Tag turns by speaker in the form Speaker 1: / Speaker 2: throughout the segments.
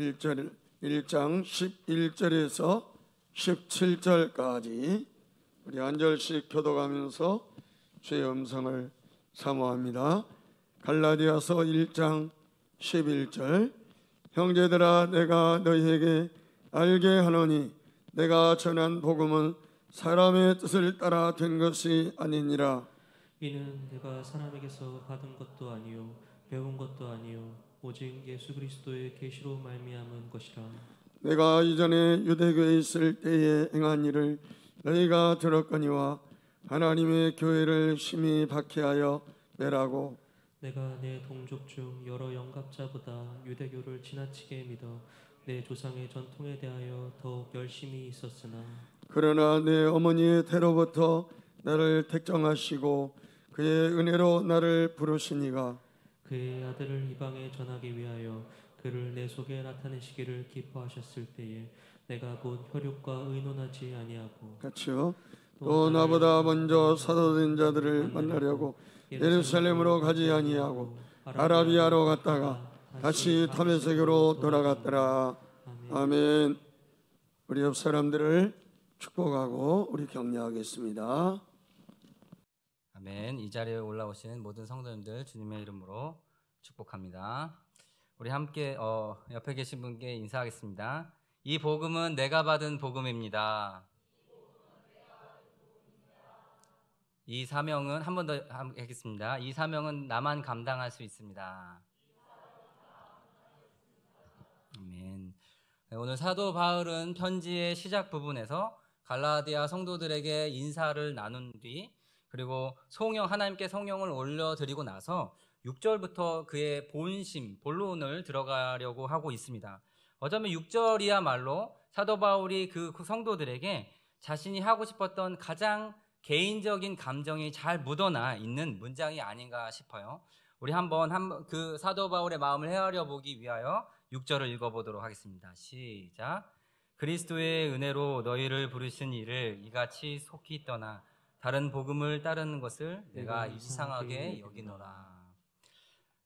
Speaker 1: 1장 11절에서 17절까지 우리 한 절씩 교독하면서 주의 음성을 사모합니다. 갈라디아서 1장 11절. 형제들아, 내가 너희에게 알게 하노니 내가 전한 복음은 사람의 뜻을 따라 된 것이 아니니라.
Speaker 2: 이는 내가 사람에게서 받은 것도 아니요 배운 것도 아니요 오직 예수 그리스도의 계시로 말미암은 것이라. 내가
Speaker 1: 이전에 유대교에 있을 때에 행한 일을 너희가 들었거니와 하나님의 교회를 심히 박해하여 내라고.
Speaker 2: 내가 내 동족 중 여러 영갑자보다 유대교를 지나치게 믿어 내 조상의 전통에 대하여 더욱 열심히 있었으나
Speaker 1: 그러나 내 어머니의 태로부터 나를 택정하시고 그의 은혜로 나를 부르시니가
Speaker 2: 그의 아들을 이방에 전하기 위하여 그를 내 속에 나타내시기를 기뻐하셨을 때에 내가 곧 혈육과 의논하지 아니하고
Speaker 1: 같이요. 또 나보다 먼저 사도된 자들을 만나려고 예루살렘으로 가지 아니하고 아라비아로 갔다가 다시 다메섹으로 돌아갔더라. 아멘. 우리 옆 사람들을 축복하고 우리 격려하겠습니다.
Speaker 3: 아멘. 이 자리에 올라오신 모든 성도님들 주님의 이름으로 축복합니다. 우리 함께 옆에 계신 분께 인사하겠습니다. 이 복음은 내가 받은 복음입니다. 이 사명은 한 번 더 하겠습니다. 이 사명은 나만 감당할 수 있습니다. 아멘. 오늘 사도 바울은 편지의 시작 부분에서 갈라디아 성도들에게 인사를 나눈 뒤 그리고 하나님께 성령을 올려드리고 나서 6절부터 그의 본론을 들어가려고 하고 있습니다. 어쩌면 6절이야말로 사도 바울이 그 성도들에게 자신이 하고 싶었던 가장 개인적인 감정이 잘 묻어나 있는 문장이 아닌가 싶어요. 우리 한번 그 사도 바울의 마음을 헤아려 보기 위하여 6절을 읽어보도록 하겠습니다. 시작. 그리스도의 은혜로 너희를 부르신 이를 이같이 속히 떠나 다른 복음을 따르는 것을 내가 이상하게 여기노라.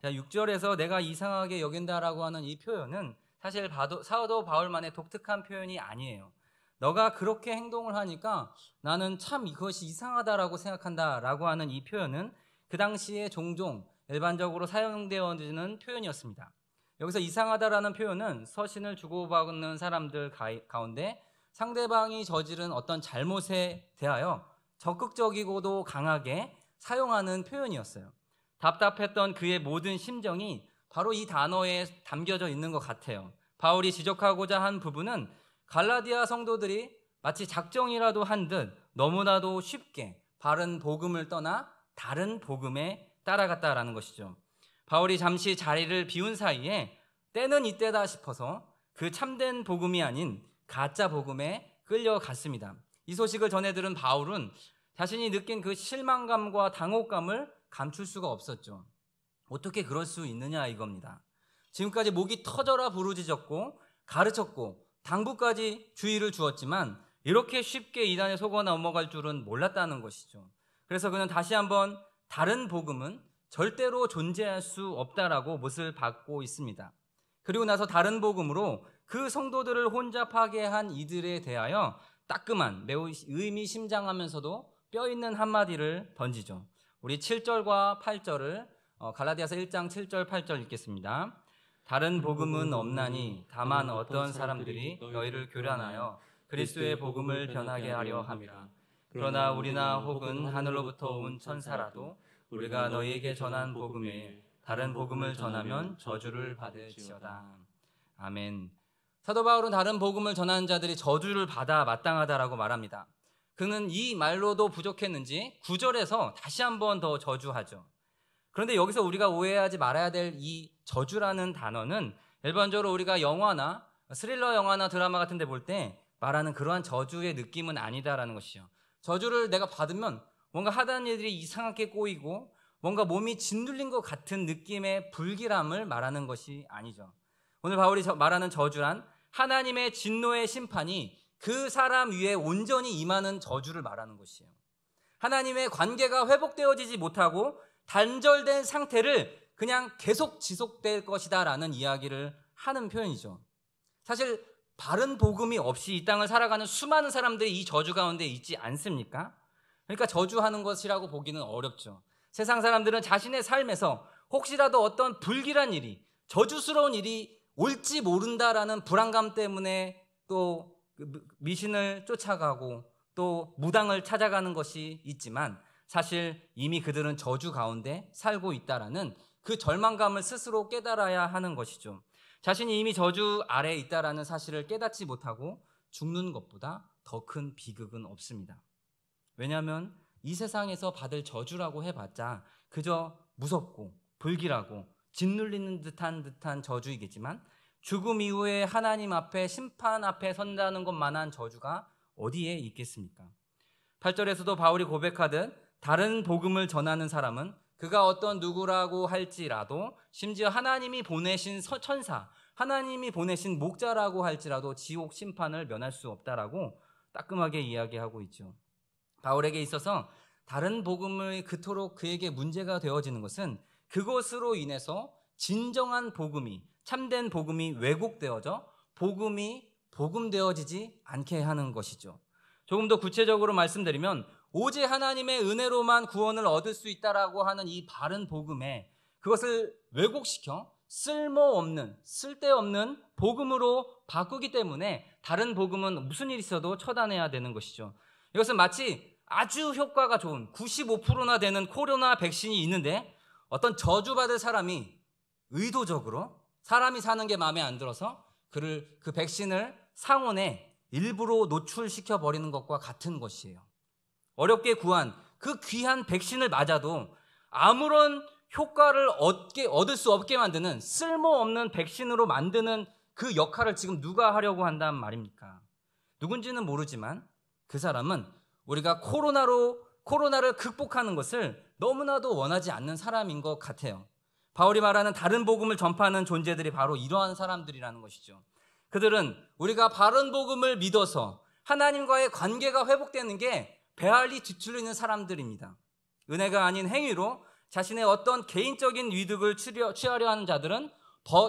Speaker 3: 자, 6절에서 내가 이상하게 여긴다라고 하는 이 표현은 사실 사도 바울만의 독특한 표현이 아니에요. 너가 그렇게 행동을 하니까 나는 참 이것이 이상하다라고 생각한다라고 하는 이 표현은 그 당시에 종종 일반적으로 사용되어지는 표현이었습니다. 여기서 이상하다라는 표현은 서신을 주고받는 사람들 가운데 상대방이 저지른 어떤 잘못에 대하여 적극적이고도 강하게 사용하는 표현이었어요. 답답했던 그의 모든 심정이 바로 이 단어에 담겨져 있는 것 같아요. 바울이 지적하고자 한 부분은 갈라디아 성도들이 마치 작정이라도 한 듯 너무나도 쉽게 바른 복음을 떠나 다른 복음에 따라갔다라는 것이죠. 바울이 잠시 자리를 비운 사이에 때는 이때다 싶어서 그 참된 복음이 아닌 가짜 복음에 끌려갔습니다. 이 소식을 전해 들은 바울은 자신이 느낀 그 실망감과 당혹감을 감출 수가 없었죠. 어떻게 그럴 수 있느냐 이겁니다. 지금까지 목이 터져라 부르짖었고 가르쳤고 당부까지 주의를 주었지만 이렇게 쉽게 이단에 속아 넘어갈 줄은 몰랐다는 것이죠. 그래서 그는 다시 한번 다른 복음은 절대로 존재할 수 없다라고 못을 박고 있습니다. 그리고 나서 다른 복음으로 그 성도들을 혼잡하게 한 이들에 대하여 따끔한 매우 의미심장하면서도 뼈있는 한마디를 던지죠. 우리 7절과 8절을 갈라디아서 1장 7절 8절 읽겠습니다. 다른 복음은 없나니 다만 어떤 사람들이 너희를 교란하여 그리스도의 복음을 변하게 하려 함이라. 그러나 우리나 혹은 하늘로부터 온 천사라도 우리가 너희에게 전한 복음에 다른 복음을 전하면 저주를 받을지어다. 아멘. 사도 바울은 다른 복음을 전하는 자들이 저주를 받아 마땅하다라고 말합니다. 그는 이 말로도 부족했는지 9절에서 다시 한번 더 저주하죠. 그런데 여기서 우리가 오해하지 말아야 될 이 저주라는 단어는 일반적으로 우리가 영화나 스릴러 영화나 드라마 같은 데 볼 때 말하는 그러한 저주의 느낌은 아니다라는 것이죠. 저주를 내가 받으면 뭔가 하다는 일들이 이상하게 꼬이고 뭔가 몸이 짓눌린 것 같은 느낌의 불길함을 말하는 것이 아니죠. 오늘 바울이 말하는 저주란 하나님의 진노의 심판이 그 사람 위에 온전히 임하는 저주를 말하는 것이에요. 하나님의 관계가 회복되어지지 못하고 단절된 상태를 그냥 계속 지속될 것이다 라는 이야기를 하는 표현이죠. 사실 바른 복음이 없이 이 땅을 살아가는 수많은 사람들이 이 저주 가운데 있지 않습니까? 그러니까 저주하는 것이라고 보기는 어렵죠. 세상 사람들은 자신의 삶에서 혹시라도 어떤 불길한 일이, 저주스러운 일이 올지 모른다라는 불안감 때문에 또 미신을 쫓아가고 또 무당을 찾아가는 것이 있지만, 사실 이미 그들은 저주 가운데 살고 있다라는 그 절망감을 스스로 깨달아야 하는 것이죠. 자신이 이미 저주 아래에 있다라는 사실을 깨닫지 못하고 죽는 것보다 더 큰 비극은 없습니다. 왜냐하면 이 세상에서 받을 저주라고 해봤자 그저 무섭고 불길하고 짓눌리는 듯한 저주이겠지만, 죽음 이후에 하나님 앞에 심판 앞에 선다는 것만한 저주가 어디에 있겠습니까? 8절에서도 바울이 고백하듯 다른 복음을 전하는 사람은 그가 어떤 누구라고 할지라도, 심지어 하나님이 보내신 천사, 하나님이 보내신 목자라고 할지라도 지옥 심판을 면할 수 없다라고 따끔하게 이야기하고 있죠. 바울에게 있어서 다른 복음을 그토록 그에게 문제가 되어지는 것은 그것으로 인해서 진정한 복음이, 참된 복음이 왜곡되어져 복음이 복음되어지지 않게 하는 것이죠. 조금 더 구체적으로 말씀드리면, 오직 하나님의 은혜로만 구원을 얻을 수 있다라고 하는 이 바른 복음에 그것을 왜곡시켜 쓸모없는, 쓸데없는 복음으로 바꾸기 때문에 다른 복음은 무슨 일이 있어도 처단해야 되는 것이죠. 이것은 마치 아주 효과가 좋은 95%나 되는 코로나 백신이 있는데 어떤 저주받을 사람이 의도적으로 사람이 사는 게 마음에 안 들어서 그 백신을 상온에 일부러 노출시켜 버리는 것과 같은 것이에요. 어렵게 구한 그 귀한 백신을 맞아도 아무런 효과를 얻을 수 없게 만드는, 쓸모없는 백신으로 만드는 그 역할을 지금 누가 하려고 한단 말입니까? 누군지는 모르지만 그 사람은 우리가 코로나를 극복하는 것을 너무나도 원하지 않는 사람인 것 같아요. 바울이 말하는 다른 복음을 전파하는 존재들이 바로 이러한 사람들이라는 것이죠. 그들은 우리가 바른 복음을 믿어서 하나님과의 관계가 회복되는 게 배알이 뒤틀리는 사람들입니다. 은혜가 아닌 행위로 자신의 어떤 개인적인 이득을 취하려 하는 자들은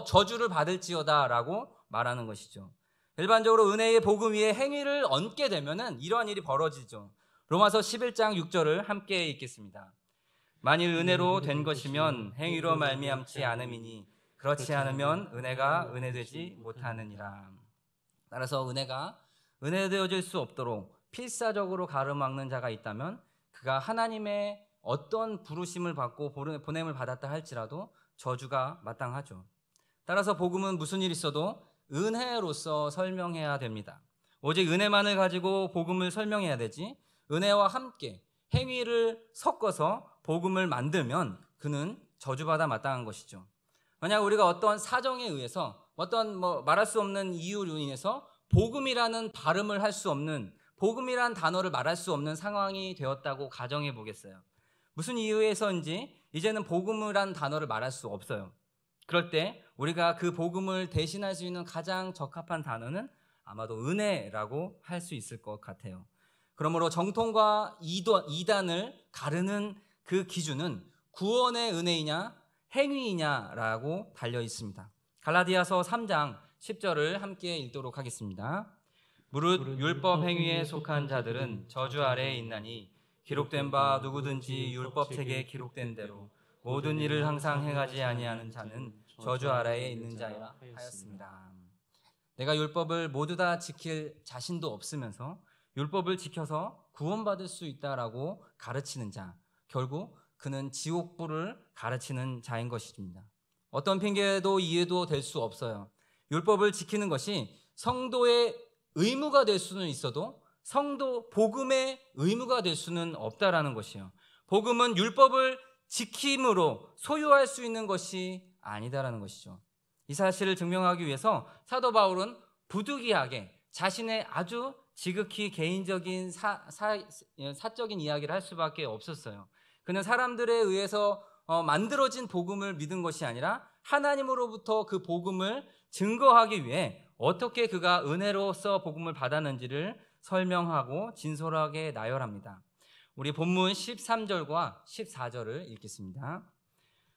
Speaker 3: 저주를 받을지어다 라고 말하는 것이죠. 일반적으로 은혜의 복음 위에 행위를 얹게 되면 이러한 일이 벌어지죠. 로마서 11장 6절을 함께 읽겠습니다. 만일 은혜로 된 것이면 행위로 말미암지 않음이니 그렇지 않으면 은혜가 은혜되지 못하느니라. 따라서 은혜가 은혜되어질 수 없도록 필사적으로 가로막는 자가 있다면 그가 하나님의 어떤 부르심을 받고 보냄을 받았다 할지라도 저주가 마땅하죠. 따라서 복음은 무슨 일이 있어도 은혜로서 설명해야 됩니다. 오직 은혜만을 가지고 복음을 설명해야 되지, 은혜와 함께 행위를 섞어서 복음을 만들면 그는 저주받아 마땅한 것이죠. 만약 우리가 어떤 사정에 의해서 어떤 말할 수 없는 이유로 인해서 복음이라는 발음을 할 수 없는, 복음이란 단어를 말할 수 없는 상황이 되었다고 가정해 보겠어요. 무슨 이유에서인지 이제는 복음이란 단어를 말할 수 없어요. 그럴 때 우리가 그 복음을 대신할 수 있는 가장 적합한 단어는 아마도 은혜라고 할 수 있을 것 같아요. 그러므로 정통과 이단을 가르는 그 기준은 구원의 은혜이냐 행위이냐라고 달려 있습니다. 갈라디아서 3장 10절을 함께 읽도록 하겠습니다. 무릇 율법 행위에 속한 자들은 저주 아래에 있나니 기록된 바 누구든지 율법책에 기록된 대로 모든 일을 항상 행하지 아니하는 자는 저주 아래에 있는 자라 하였습니다. 내가 율법을 모두 다 지킬 자신도 없으면서 율법을 지켜서 구원받을 수 있다라고 가르치는 자, 결국 그는 지옥불을 가르치는 자인 것입니다. 어떤 핑계도 이해도 될 수 없어요. 율법을 지키는 것이 성도의 의무가 될 수는 있어도 성도 복음의 의무가 될 수는 없다라는 것이에요. 복음은 율법을 지킴으로 소유할 수 있는 것이 아니다라는 것이죠. 이 사실을 증명하기 위해서 사도 바울은 부득이하게 자신의 아주 지극히 개인적인 사적인 이야기를 할 수밖에 없었어요. 그는 사람들에 의해서 만들어진 복음을 믿은 것이 아니라 하나님으로부터 그 복음을 증거하기 위해 어떻게 그가 은혜로서 복음을 받았는지를 설명하고 진솔하게 나열합니다. 우리 본문 13절과 14절을 읽겠습니다.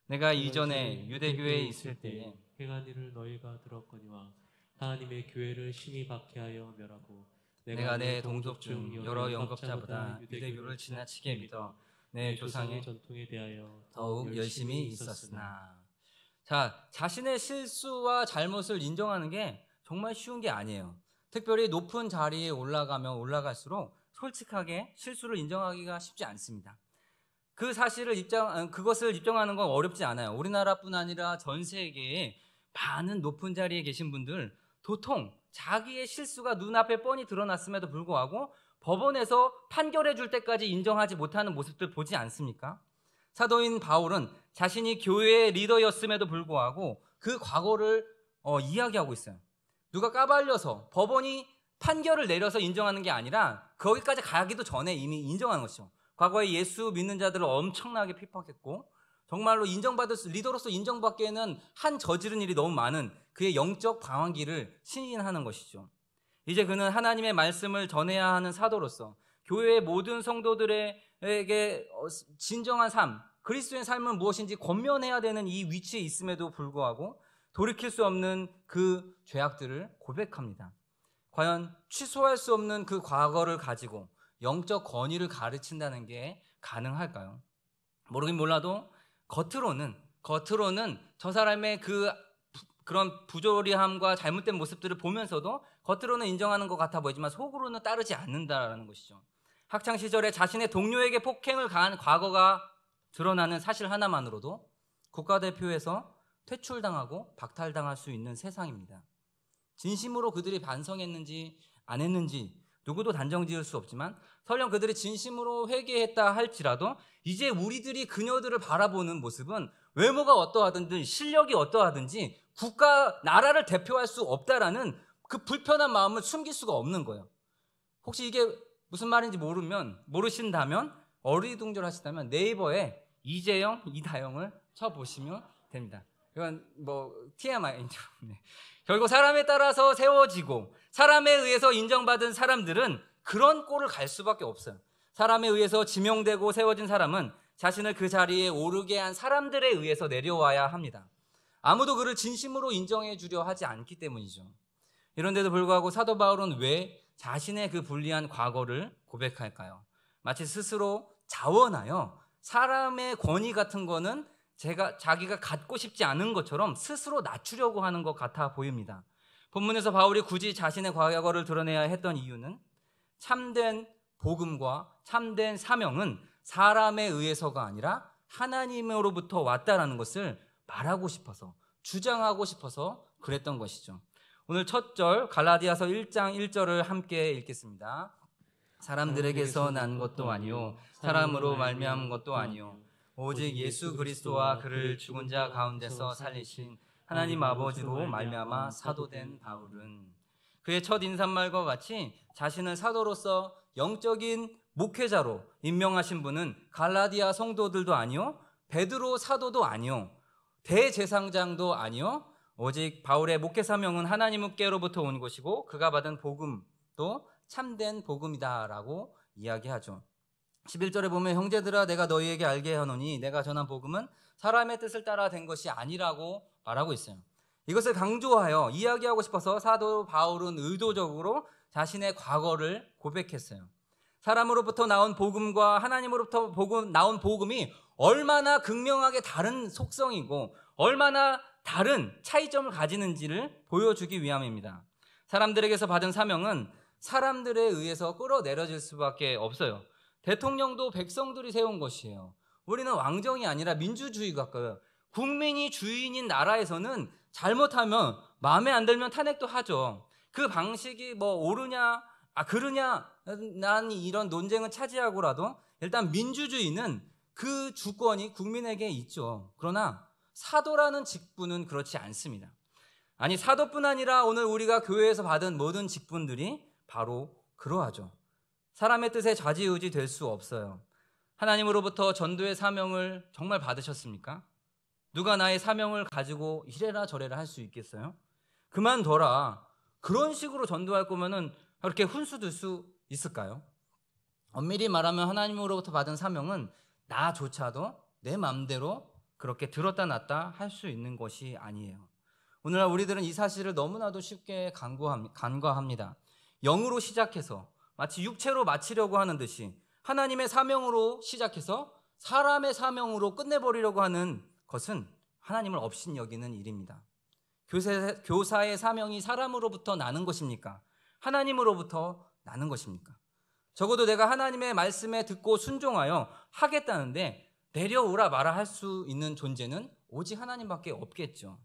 Speaker 3: 내가 이전에 유대교에 있을 때에
Speaker 2: 행한 일을 너희가 들었거니와 하나님의 교회를 심히 박해하여 멸하고
Speaker 3: 내가 내 동족 중 여러 영겁자보다 유대교를 지나치게 믿어 내 조상의
Speaker 2: 전통에 대하여
Speaker 3: 더욱 열심히 있었으나. 자, 자신의 실수와 잘못을 인정하는 게 정말 쉬운 게 아니에요. 특별히 높은 자리에 올라가면 올라갈수록 솔직하게 실수를 인정하기가 쉽지 않습니다. 그 사실을 그것을 입증하는 건 어렵지 않아요. 우리나라뿐 아니라 전 세계에 많은 높은 자리에 계신 분들 도통 자기의 실수가 눈앞에 뻔히 드러났음에도 불구하고 법원에서 판결해 줄 때까지 인정하지 못하는 모습들 보지 않습니까? 사도인 바울은 자신이 교회의 리더였음에도 불구하고 그 과거를 이야기하고 있어요. 누가 까발려서 법원이 판결을 내려서 인정하는 게 아니라 거기까지 가기도 전에 이미 인정하는 것이죠. 과거에 예수 믿는 자들을 엄청나게 핍박했고 정말로 리더로서 인정받기에는 한 저지른 일이 너무 많은 그의 영적 방황기를 신인하는 것이죠. 이제 그는 하나님의 말씀을 전해야 하는 사도로서 교회의 모든 성도들에게 진정한 삶, 그리스도의 삶은 무엇인지 권면해야 되는 이 위치에 있음에도 불구하고 돌이킬 수 없는 그 죄악들을 고백합니다. 과연 취소할 수 없는 그 과거를 가지고 영적 권위를 가르친다는 게 가능할까요? 모르긴 몰라도 겉으로는 저 사람의 그런 부조리함과 잘못된 모습들을 보면서도 겉으로는 인정하는 것 같아 보이지만 속으로는 따르지 않는다라는 것이죠. 학창시절에 자신의 동료에게 폭행을 가한 과거가 드러나는 사실 하나만으로도 국가대표에서 퇴출당하고 박탈당할 수 있는 세상입니다. 진심으로 그들이 반성했는지 안 했는지 누구도 단정 지을 수 없지만 설령 그들이 진심으로 회개했다 할지라도 이제 우리들이 그녀들을 바라보는 모습은 외모가 어떠하든지 실력이 어떠하든지 국가, 나라를 대표할 수 없다라는 그 불편한 마음을 숨길 수가 없는 거예요. 혹시 이게 무슨 말인지 모르신다면 어리둥절하시다면 네이버에 이재영, 이다영을 쳐보시면 됩니다. 이건 TMI죠. 네. 결국 사람에 따라서 세워지고 사람에 의해서 인정받은 사람들은 그런 꼴을 갈 수밖에 없어요. 사람에 의해서 지명되고 세워진 사람은 자신을 그 자리에 오르게 한 사람들에 의해서 내려와야 합니다. 아무도 그를 진심으로 인정해 주려 하지 않기 때문이죠. 이런데도 불구하고 사도 바울은 왜 자신의 그 불리한 과거를 고백할까요? 마치 스스로 자원하여 사람의 권위 같은 거는 자기가 갖고 싶지 않은 것처럼 스스로 낮추려고 하는 것 같아 보입니다. 본문에서 바울이 굳이 자신의 과거를 드러내야 했던 이유는 참된 복음과 참된 사명은 사람에 의해서가 아니라 하나님으로부터 왔다라는 것을 말하고 싶어서, 주장하고 싶어서 그랬던 것이죠. 오늘 첫 절 갈라디아서 1장 1절을 함께 읽겠습니다. 사람들에게서 난 것도 아니요 사람으로 말미암은 것도 아니요 오직 예수 그리스도와 그를 죽은 자 가운데서 살리신 하나님 아버지로 말미암아 사도된 바울은 그의 첫 인사말과 같이 자신을 사도로서 영적인 목회자로 임명하신 분은 갈라디아 성도들도 아니요 베드로 사도도 아니요 대제사장도 아니요 오직 바울의 목회 사명은 하나님께로부터 온 것이고 그가 받은 복음도 참된 복음이다라고 이야기하죠. 11절에 보면 형제들아 내가 너희에게 알게 하노니 내가 전한 복음은 사람의 뜻을 따라 된 것이 아니라고 말하고 있어요. 이것을 강조하여 이야기하고 싶어서 사도 바울은 의도적으로 자신의 과거를 고백했어요. 사람으로부터 나온 복음과 하나님으로부터 나온 복음이 얼마나 극명하게 다른 속성이고 얼마나 다른 차이점을 가지는지를 보여주기 위함입니다. 사람들에게서 받은 사명은 사람들에 의해서 끌어내려질 수밖에 없어요. 대통령도 백성들이 세운 것이에요. 우리는 왕정이 아니라 민주주의가 가까워요. 국민이 주인인 나라에서는 잘못하면 마음에 안 들면 탄핵도 하죠. 그 방식이 옳으냐 그르냐 난 이런 논쟁은 차지하고라도 일단 민주주의는 그 주권이 국민에게 있죠. 그러나 사도라는 직분은 그렇지 않습니다. 아니 사도뿐 아니라 오늘 우리가 교회에서 받은 모든 직분들이 바로 그러하죠. 사람의 뜻에 좌지우지 될 수 없어요. 하나님으로부터 전도의 사명을 정말 받으셨습니까? 누가 나의 사명을 가지고 이래라 저래라 할 수 있겠어요? 그만둬라. 그런 식으로 전도할 거면은 그렇게 훈수 둘 수 있을까요? 엄밀히 말하면 하나님으로부터 받은 사명은 나조차도 내 마음대로 그렇게 들었다 놨다 할 수 있는 것이 아니에요. 오늘날 우리들은 이 사실을 너무나도 쉽게 간과합니다. 영으로 시작해서 마치 육체로 마치려고 하는 듯이 하나님의 사명으로 시작해서 사람의 사명으로 끝내버리려고 하는 것은 하나님을 업신여기는 일입니다. 교사의 사명이 사람으로부터 나는 것입니까? 하나님으로부터 나는 것입니까? 적어도 내가 하나님의 말씀에 듣고 순종하여 하겠다는데 내려오라 마라 할 수 있는 존재는 오직 하나님밖에 없겠죠.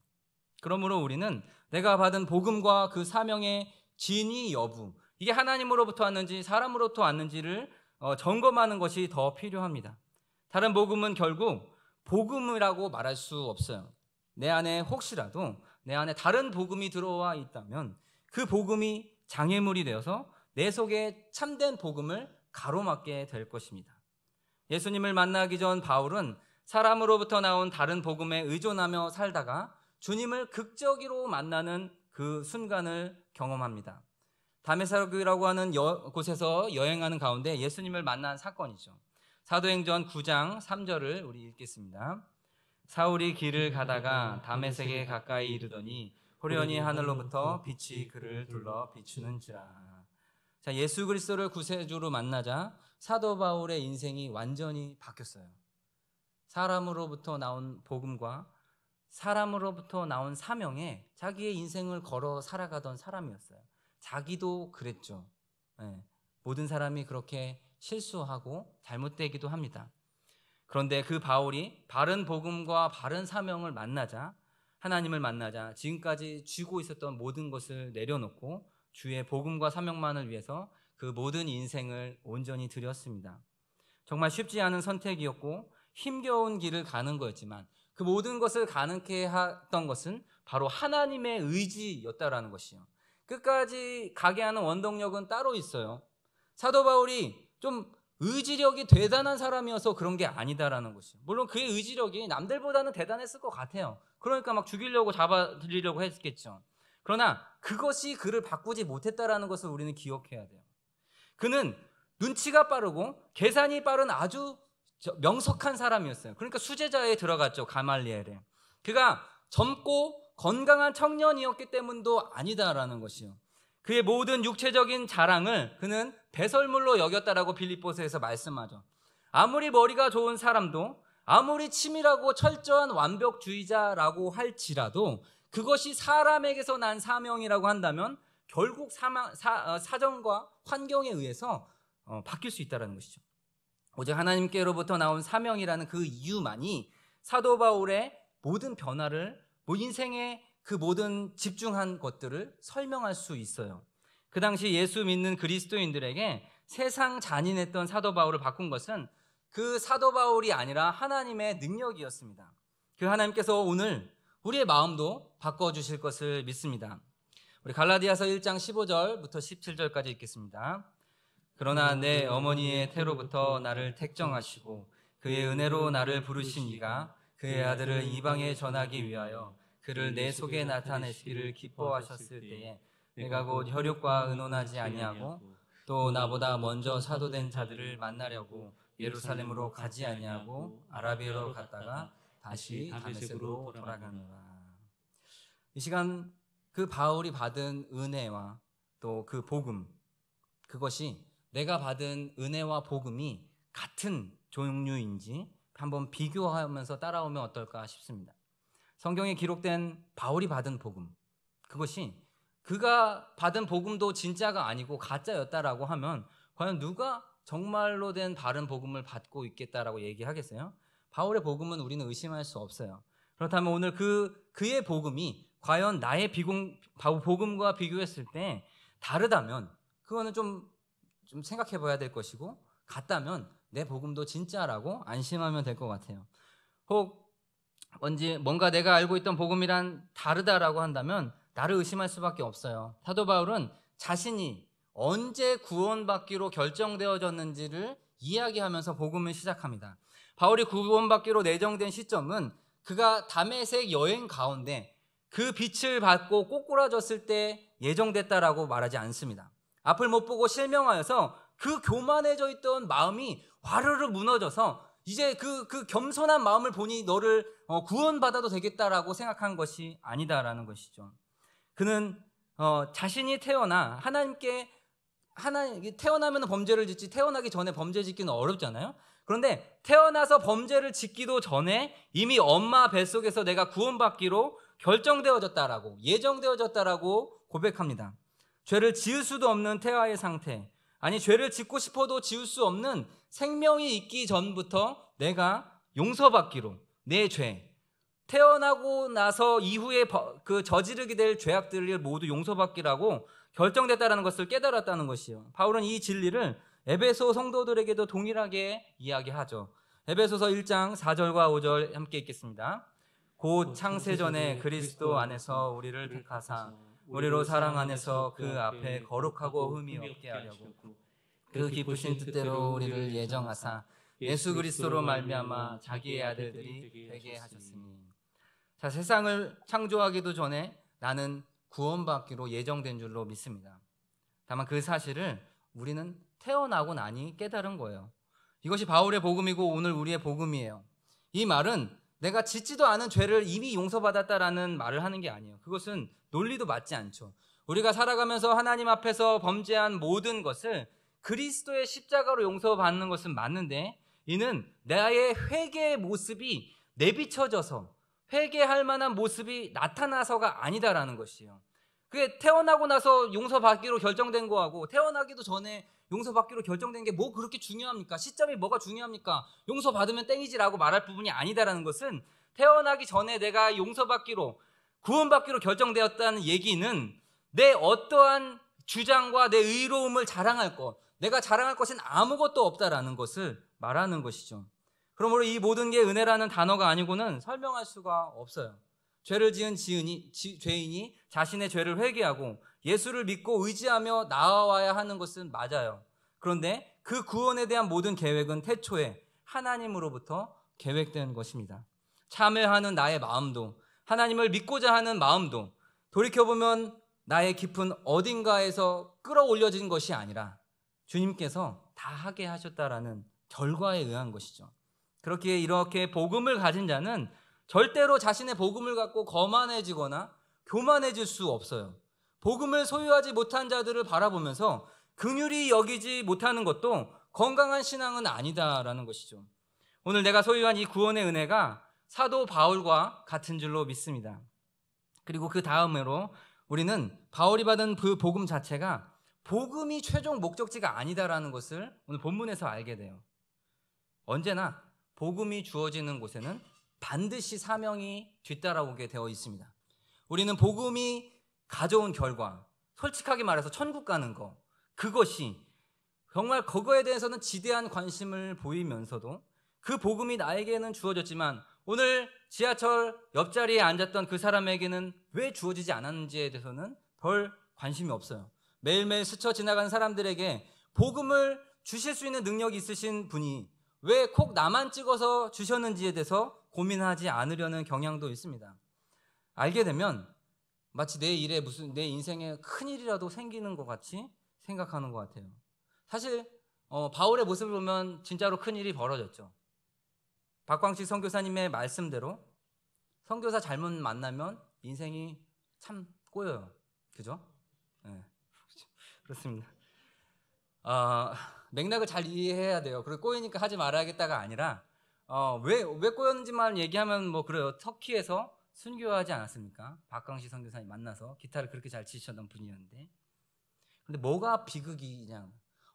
Speaker 3: 그러므로 우리는 내가 받은 복음과 그 사명의 진위 여부, 이게 하나님으로부터 왔는지 사람으로부터 왔는지를 점검하는 것이 더 필요합니다. 다른 복음은 결국 복음이라고 말할 수 없어요. 내 안에 혹시라도 내 안에 다른 복음이 들어와 있다면 그 복음이 장애물이 되어서 내 속에 참된 복음을 가로막게 될 것입니다. 예수님을 만나기 전 바울은 사람으로부터 나온 다른 복음에 의존하며 살다가 주님을 극적으로 만나는 그 순간을 경험합니다. 다메섹이라고 하는 곳에서 여행하는 가운데 예수님을 만난 사건이죠. 사도행전 9장 3절을 우리 읽겠습니다. 사울이 길을 가다가 다메섹에 가까이 이르더니 호련히 하늘로부터 빛이 그를 둘러 비추는지라. 자, 예수 그리스도를 구세주로 만나자 사도 바울의 인생이 완전히 바뀌었어요. 사람으로부터 나온 복음과 사람으로부터 나온 사명에 자기의 인생을 걸어 살아가던 사람이었어요. 자기도 그랬죠. 모든 사람이 그렇게 실수하고 잘못되기도 합니다. 그런데 그 바울이 바른 복음과 바른 사명을 만나자, 하나님을 만나자 지금까지 쥐고 있었던 모든 것을 내려놓고 주의 복음과 사명만을 위해서 그 모든 인생을 온전히 드렸습니다. 정말 쉽지 않은 선택이었고 힘겨운 길을 가는 거였지만 그 모든 것을 가능케 했던 것은 바로 하나님의 의지였다라는 것이요. 끝까지 가게 하는 원동력은 따로 있어요. 사도 바울이 좀 의지력이 대단한 사람이어서 그런 게 아니다라는 것이요. 물론 그의 의지력이 남들보다는 대단했을 것 같아요. 그러니까 막 죽이려고 잡아들이려고 했겠죠. 그러나 그것이 그를 바꾸지 못했다라는 것을 우리는 기억해야 돼요. 그는 눈치가 빠르고 계산이 빠른 아주 명석한 사람이었어요. 그러니까 수제자에 들어갔죠. 가말리엘에. 그가 젊고 건강한 청년이었기 때문도 아니다라는 것이요. 그의 모든 육체적인 자랑을 그는 배설물로 여겼다라고 빌립보서에서 말씀하죠. 아무리 머리가 좋은 사람도 아무리 치밀하고 철저한 완벽주의자라고 할지라도 그것이 사람에게서 난 사명이라고 한다면 결국 사정과 환경에 의해서 바뀔 수 있다는 것이죠. 오직 하나님께로부터 나온 사명이라는 그 이유만이 사도 바울의 모든 변화를, 인생의 그 모든 집중한 것들을 설명할 수 있어요. 그 당시 예수 믿는 그리스도인들에게 세상 잔인했던 사도 바울을 바꾼 것은 그 사도 바울이 아니라 하나님의 능력이었습니다. 그 하나님께서 오늘 우리의 마음도 바꿔주실 것을 믿습니다. 우리 갈라디아서 1장 15절부터 17절까지 읽겠습니다. 그러나 내 어머니의 태로부터 나를 택정하시고 그의 은혜로 나를 부르신 이가 그의 아들을 이방에 전하기 위하여 그를 내 속에 나타내시기를 기뻐하셨을 때에 내가 곧 혈육과 의논하지 아니하고 또 나보다 먼저 사도된 자들을 만나려고 예루살렘으로 가지 아니하고 아라비아로 갔다가 다시 다메섹으로 돌아가노라. 이 시간 그 바울이 받은 은혜와 또 그 복음, 그것이 내가 받은 은혜와 복음이 같은 종류인지 한번 비교하면서 따라오면 어떨까 싶습니다. 성경에 기록된 바울이 받은 복음, 그것이 그가 받은 복음도 진짜가 아니고 가짜였다라고 하면 과연 누가 정말로 된 바른 복음을 받고 있겠다라고 얘기하겠어요? 바울의 복음은 우리는 의심할 수 없어요. 그렇다면 오늘 그의 복음이 과연 나의 복음과 비교했을 때 다르다면 그거는 좀 생각해 봐야 될 것이고, 같다면 내 복음도 진짜라고 안심하면 될 것 같아요. 혹 뭔가 내가 알고 있던 복음이란 다르다라고 한다면 나를 의심할 수밖에 없어요. 사도 바울은 자신이 언제 구원받기로 결정되어졌는지를 이야기하면서 복음을 시작합니다. 바울이 구원받기로 내정된 시점은 그가 다메섹 여행 가운데 그 빛을 받고 꼬꾸라졌을 때 예정됐다라고 말하지 않습니다. 앞을 못 보고 실명하여서 그 교만해져 있던 마음이 와르르 무너져서 이제 그 겸손한 마음을 보니 너를 구원받아도 되겠다라고 생각한 것이 아니다라는 것이죠. 그는 자신이 태어나면 범죄를 짓지 태어나기 전에 범죄 짓기는 어렵잖아요. 그런데 태어나서 범죄를 짓기도 전에 이미 엄마 뱃속에서 내가 구원받기로 결정되어졌다라고, 예정되어졌다라고 고백합니다. 죄를 지을 수도 없는 태아의 상태, 아니 죄를 짓고 싶어도 지을 수 없는 생명이 있기 전부터 내가 용서받기로, 내 죄, 태어나고 나서 이후에 그 저지르게 될 죄악들을 모두 용서받기라고 결정됐다는 것을 깨달았다는 것이요. 바울은 이 진리를 에베소 성도들에게도 동일하게 이야기하죠. 에베소서 1장 4절과 5절 함께 읽겠습니다. 곧 창세전에 그리스도 안에서 우리를 택하사 우리로 사랑 안에서 그 앞에 거룩하고 흠이 없게 하려고 그 기쁘신 뜻대로 우리를 예정하사 예수 그리스도로 말미암아 자기의 아들들이 되게 하셨으니. 자, 세상을 창조하기도 전에 나는 구원받기로 예정된 줄로 믿습니다. 다만 그 사실을 우리는 태어나고 나니 깨달은 거예요. 이것이 바울의 복음이고 오늘 우리의 복음이에요. 이 말은 내가 짓지도 않은 죄를 이미 용서받았다라는 말을 하는 게 아니에요. 그것은 논리도 맞지 않죠. 우리가 살아가면서 하나님 앞에서 범죄한 모든 것을 그리스도의 십자가로 용서받는 것은 맞는데, 이는 나의 회개의 모습이 내비쳐져서 회개할 만한 모습이 나타나서가 아니다라는 것이에요. 그게 태어나고 나서 용서받기로 결정된 거하고 태어나기도 전에 용서받기로 결정된 게 뭐 그렇게 중요합니까? 시점이 뭐가 중요합니까? 용서받으면 땡이지라고 말할 부분이 아니다라는 것은, 태어나기 전에 내가 용서받기로, 구원받기로 결정되었다는 얘기는 내 어떠한 주장과 내 의로움을 자랑할 것, 내가 자랑할 것은 아무것도 없다라는 것을 말하는 것이죠. 그러므로 이 모든 게 은혜라는 단어가 아니고는 설명할 수가 없어요. 죄를 지은 죄인이 자신의 죄를 회개하고 예수를 믿고 의지하며 나아와야 하는 것은 맞아요. 그런데 그 구원에 대한 모든 계획은 태초에 하나님으로부터 계획된 것입니다. 참여하는 나의 마음도, 하나님을 믿고자 하는 마음도 돌이켜보면 나의 깊은 어딘가에서 끌어올려진 것이 아니라 주님께서 다 하게 하셨다라는 결과에 의한 것이죠. 그렇기에 이렇게 복음을 가진 자는 절대로 자신의 복음을 갖고 거만해지거나 교만해질 수 없어요. 복음을 소유하지 못한 자들을 바라보면서 긍휼히 여기지 못하는 것도 건강한 신앙은 아니다라는 것이죠. 오늘 내가 소유한 이 구원의 은혜가 사도 바울과 같은 줄로 믿습니다. 그리고 그 다음으로 우리는 바울이 받은 그 복음 자체가 복음이 최종 목적지가 아니다라는 것을 오늘 본문에서 알게 돼요. 언제나 복음이 주어지는 곳에는 반드시 사명이 뒤따라오게 되어 있습니다. 우리는 복음이 가져온 결과, 솔직하게 말해서 천국 가는 거, 그것이 정말 그거에 대해서는 지대한 관심을 보이면서도 그 복음이 나에게는 주어졌지만 오늘 지하철 옆자리에 앉았던 그 사람에게는 왜 주어지지 않았는지에 대해서는 별 관심이 없어요. 매일매일 스쳐 지나가는 사람들에게 복음을 주실 수 있는 능력이 있으신 분이 왜 콕 나만 찍어서 주셨는지에 대해서 고민하지 않으려는 경향도 있습니다. 알게 되면 마치 내 인생에 큰일이라도 생기는 것 같이 생각하는 것 같아요. 사실 바울의 모습을 보면 진짜로 큰일이 벌어졌죠. 박광식 선교사님의 말씀대로 선교사 잘못 만나면 인생이 참 꼬여요. 그죠? 네. 그렇습니다. 맥락을 잘 이해해야 돼요. 그리고 꼬이니까 하지 말아야겠다가 아니라 왜 꼬였는지만 얘기하면 뭐 그래요. 터키에서 순교하지 않았습니까? 박광식 선교사님 만나서 기타를 그렇게 잘 치셨던 분이었는데, 근데 뭐가 비극이냐?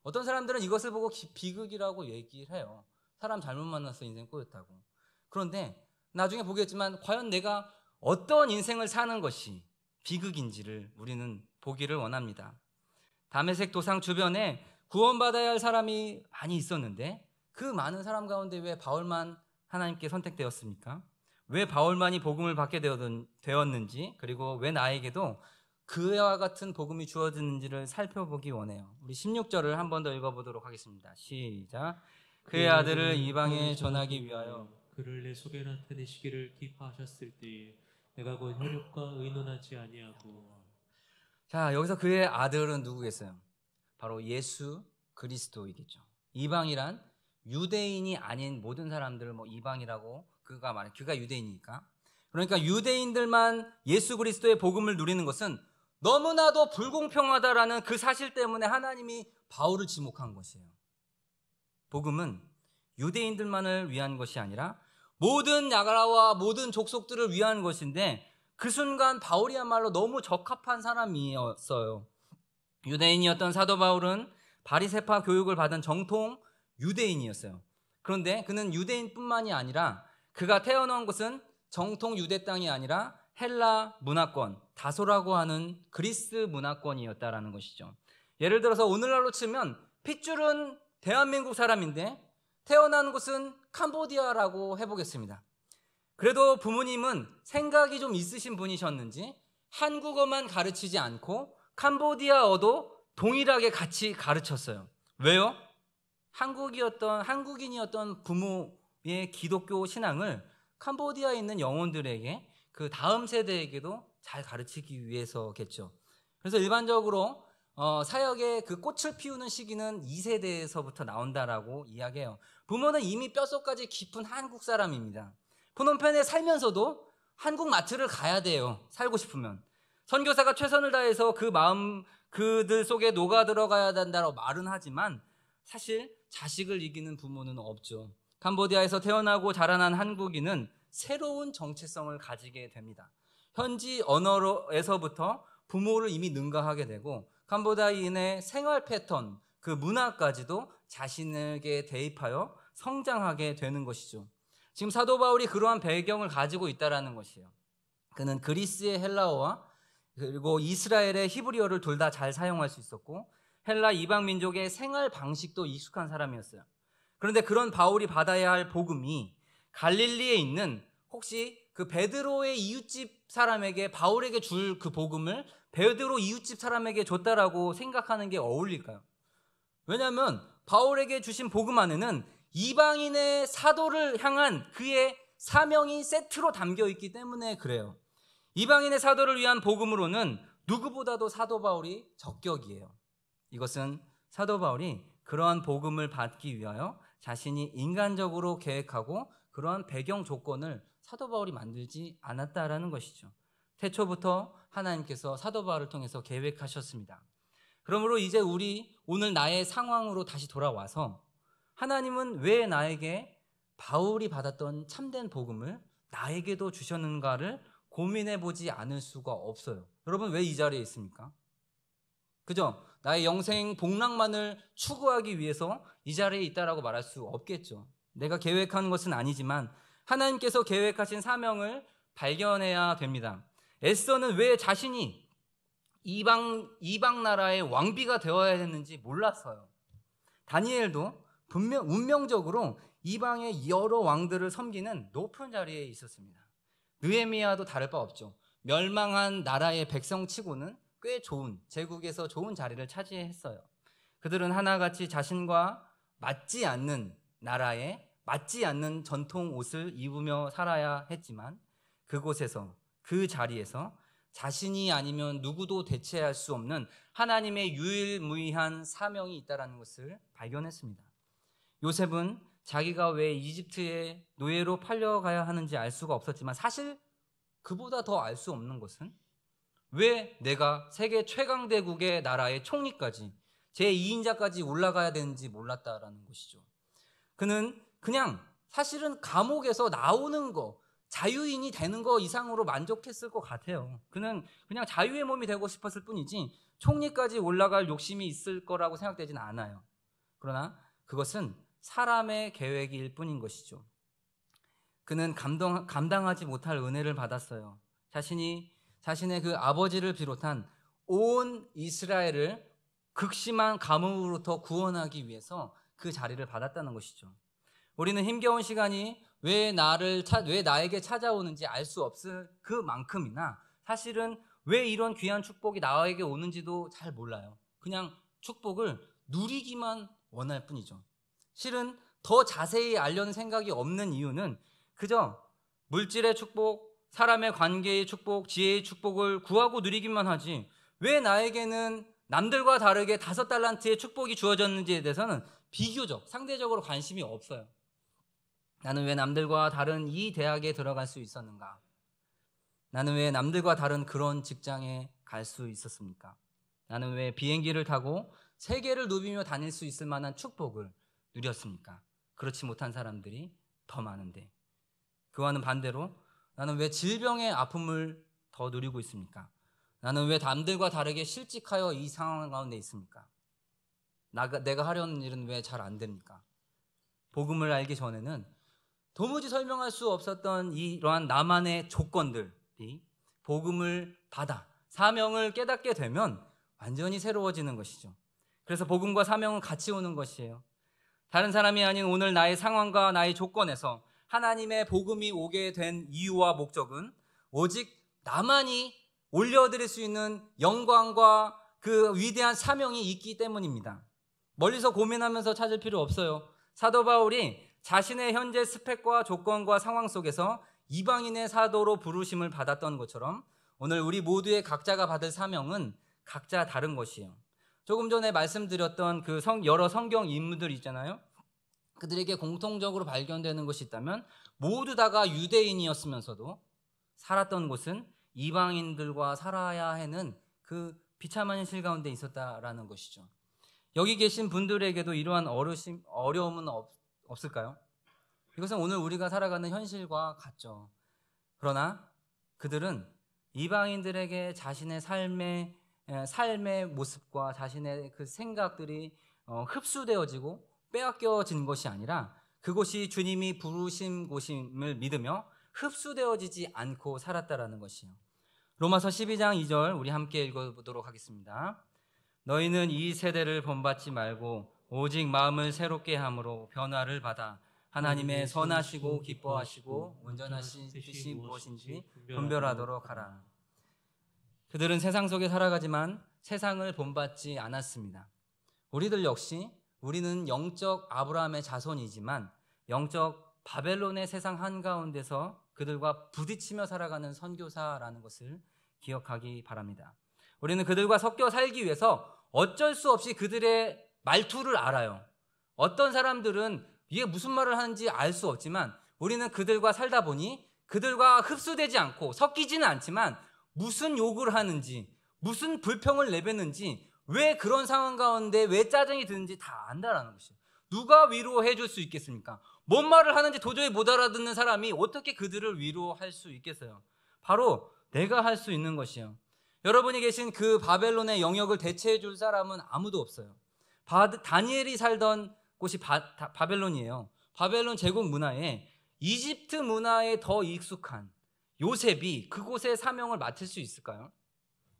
Speaker 3: 어떤 사람들은 이것을 보고 비극이라고 얘기를 해요. 사람 잘못 만나서 인생 꼬였다고. 그런데 나중에 보겠지만 과연 내가 어떤 인생을 사는 것이 비극인지를 우리는 보기를 원합니다. 다메섹 도상 주변에 구원받아야 할 사람이 많이 있었는데 그 많은 사람 가운데 왜 바울만 하나님께 선택되었습니까? 왜 바울만이 복음을 받게 되었는지, 그리고 왜 나에게도 그와 같은 복음이 주어지는지를 살펴보기 원해요. 우리 16절을 한 번 더 읽어보도록 하겠습니다. 시작. 그의 아들을 이방에 전하기 위하여
Speaker 2: 그를 내 속에 나타내시기를 기뻐하셨을 때에 내가 곧 혈육과 의논하지 아니하고.
Speaker 3: 자, 여기서 그의 아들은 누구겠어요? 바로 예수 그리스도이겠죠. 이방이란 유대인이 아닌 모든 사람들을 뭐 이방이라고 그가 유대인이니까. 그러니까 유대인들만 예수 그리스도의 복음을 누리는 것은 너무나도 불공평하다라는 그 사실 때문에 하나님이 바울을 지목한 것이에요. 복음은 유대인들만을 위한 것이 아니라 모든 나라와 모든 족속들을 위한 것인데 그 순간 바울이야말로 너무 적합한 사람이었어요. 유대인이었던 사도 바울은 바리새파 교육을 받은 정통 유대인이었어요. 그런데 그는 유대인뿐만이 아니라 그가 태어난 곳은 정통 유대 땅이 아니라 헬라 문화권, 다소라고 하는 그리스 문화권이었다라는 것이죠. 예를 들어서 오늘날로 치면 핏줄은 대한민국 사람인데 태어난 곳은 캄보디아라고 해보겠습니다. 그래도 부모님은 생각이 좀 있으신 분이셨는지 한국어만 가르치지 않고 캄보디아어도 동일하게 같이 가르쳤어요. 왜요? 한국인이었던 부모의 기독교 신앙을 캄보디아에 있는 영혼들에게 그 다음 세대에게도 잘 가르치기 위해서겠죠. 그래서 일반적으로 사역의 그 꽃을 피우는 시기는 2세대에서부터 나온다라고 이야기해요. 부모는 이미 뼛속까지 깊은 한국 사람입니다. 프놈펜에 살면서도 한국 마트를 가야 돼요. 살고 싶으면. 선교사가 최선을 다해서 그 마음 그들 속에 녹아 들어가야 된다고 말은 하지만 사실 자식을 이기는 부모는 없죠. 캄보디아에서 태어나고 자라난 한국인은 새로운 정체성을 가지게 됩니다. 현지 언어에서부터 부모를 이미 능가하게 되고 캄보디아인의 생활 패턴, 그 문화까지도 자신에게 대입하여 성장하게 되는 것이죠. 지금 사도 바울이 그러한 배경을 가지고 있다는 것이에요. 그는 그리스의 헬라어와 그리고 이스라엘의 히브리어를 둘 다 잘 사용할 수 있었고 헬라 이방 민족의 생활 방식도 익숙한 사람이었어요. 그런데 그런 바울이 받아야 할 복음이 갈릴리에 있는 혹시 그 베드로의 이웃집 사람에게 바울에게 줄 그 복음을 베드로 이웃집 사람에게 줬다라고 생각하는 게 어울릴까요? 왜냐하면 바울에게 주신 복음 안에는 이방인의 사도를 향한 그의 사명이 세트로 담겨 있기 때문에 그래요. 이방인의 사도를 위한 복음으로는 누구보다도 사도 바울이 적격이에요. 이것은 사도 바울이 그러한 복음을 받기 위하여 자신이 인간적으로 계획하고 그러한 배경 조건을 사도 바울이 만들지 않았다라는 것이죠. 태초부터 하나님께서 사도 바울을 통해서 계획하셨습니다. 그러므로 이제 우리 오늘 나의 상황으로 다시 돌아와서 하나님은 왜 나에게 바울이 받았던 참된 복음을 나에게도 주셨는가를 고민해보지 않을 수가 없어요. 여러분 왜 이 자리에 있습니까? 그죠? 나의 영생 복락만을 추구하기 위해서 이 자리에 있다라고 말할 수 없겠죠. 내가 계획한 것은 아니지만 하나님께서 계획하신 사명을 발견해야 됩니다. 에스더는 왜 자신이 이방 나라의 왕비가 되어야 했는지 몰랐어요. 다니엘도 운명적으로 이방의 여러 왕들을 섬기는 높은 자리에 있었습니다. 느헤미야도 다를 바 없죠. 멸망한 나라의 백성치고는 꽤 좋은, 제국에서 좋은 자리를 차지했어요. 그들은 하나같이 자신과 맞지 않는 나라에 맞지 않는 전통 옷을 입으며 살아야 했지만 그곳에서, 그 자리에서 자신이 아니면 누구도 대체할 수 없는 하나님의 유일무이한 사명이 있다는 것을 발견했습니다. 요셉은 자기가 왜 이집트의 노예로 팔려가야 하는지 알 수가 없었지만 사실 그보다 더 알 수 없는 것은 왜 내가 세계 최강대국의 나라의 총리까지 제2인자까지 올라가야 되는지 몰랐다라는 것이죠. 그는 그냥 사실은 감옥에서 나오는 거, 자유인이 되는 거 이상으로 만족했을 것 같아요. 그는 그냥 자유의 몸이 되고 싶었을 뿐이지 총리까지 올라갈 욕심이 있을 거라고 생각되진 않아요. 그러나 그것은 사람의 계획일 뿐인 것이죠. 그는 감당하지 못할 은혜를 받았어요. 자신의 그 아버지를 비롯한 온 이스라엘을 극심한 가뭄으로부터 구원하기 위해서 그 자리를 받았다는 것이죠. 우리는 힘겨운 시간이 왜 나에게 찾아오는지 알 수 없을 그만큼이나 사실은 왜 이런 귀한 축복이 나에게 오는지도 잘 몰라요. 그냥 축복을 누리기만 원할 뿐이죠. 실은 더 자세히 알려는 생각이 없는 이유는 그저 물질의 축복, 사람의 관계의 축복, 지혜의 축복을 구하고 누리기만 하지 왜 나에게는 남들과 다르게 5달란트의 축복이 주어졌는지에 대해서는 비교적 상대적으로 관심이 없어요. 나는 왜 남들과 다른 이 대학에 들어갈 수 있었는가? 나는 왜 남들과 다른 그런 직장에 갈 수 있었습니까? 나는 왜 비행기를 타고 세계를 누비며 다닐 수 있을 만한 축복을 누렸습니까? 그렇지 못한 사람들이 더 많은데. 그와는 반대로 나는 왜 질병의 아픔을 더 누리고 있습니까? 나는 왜 남들과 다르게 실직하여 이 상황 가운데 있습니까? 내가 하려는 일은 왜 잘 안 됩니까? 복음을 알기 전에는 도무지 설명할 수 없었던 이러한 나만의 조건들이 복음을 받아 사명을 깨닫게 되면 완전히 새로워지는 것이죠. 그래서 복음과 사명은 같이 오는 것이에요. 다른 사람이 아닌 오늘 나의 상황과 나의 조건에서 하나님의 복음이 오게 된 이유와 목적은 오직 나만이 올려드릴 수 있는 영광과 그 위대한 사명이 있기 때문입니다. 멀리서 고민하면서 찾을 필요 없어요. 사도 바울이 자신의 현재 스펙과 조건과 상황 속에서 이방인의 사도로 부르심을 받았던 것처럼 오늘 우리 모두의 각자가 받을 사명은 각자 다른 것이에요. 조금 전에 말씀드렸던 그 여러 성경 인물들 있잖아요. 그들에게 공통적으로 발견되는 것이 있다면 모두 다가 유대인이었으면서도 살았던 곳은 이방인들과 살아야 하는 그 비참한 현실 가운데 있었다라는 것이죠. 여기 계신 분들에게도 이러한 어려움은 없을까요? 이것은 오늘 우리가 살아가는 현실과 같죠. 그러나 그들은 이방인들에게 자신의 삶의 모습과 자신의 그 생각들이 흡수되어지고 빼앗겨진 것이 아니라 그곳이 주님이 부르신 곳임을 믿으며 흡수되어지지 않고 살았다라는 것이요. 로마서 12장 2절 우리 함께 읽어보도록 하겠습니다. 너희는 이 세대를 본받지 말고 오직 마음을 새롭게 함으로 변화를 받아 하나님의 선하시고 기뻐하시고 온전하신 뜻이 무엇인지 분별하도록 하라. 그들은 세상 속에 살아가지만 세상을 본받지 않았습니다. 우리들 역시 우리는 영적 아브라함의 자손이지만 영적 바벨론의 세상 한가운데서 그들과 부딪히며 살아가는 선교사라는 것을 기억하기 바랍니다. 우리는 그들과 섞여 살기 위해서 어쩔 수 없이 그들의 말투를 알아요. 어떤 사람들은 이게 무슨 말을 하는지 알 수 없지만 우리는 그들과 살다 보니 그들과 흡수되지 않고 섞이지는 않지만 무슨 욕을 하는지 무슨 불평을 내뱉는지 왜 그런 상황 가운데 왜 짜증이 드는지 다 안다라는 것이에요. 누가 위로해 줄 수 있겠습니까? 뭔 말을 하는지 도저히 못 알아듣는 사람이 어떻게 그들을 위로할 수 있겠어요? 바로 내가 할 수 있는 것이에요. 여러분이 계신 그 바벨론의 영역을 대체해 줄 사람은 아무도 없어요. 다니엘이 살던 곳이 바벨론이에요. 바벨론 제국 문화에 이집트 문화에 더 익숙한 요셉이 그곳의 사명을 맡을 수 있을까요?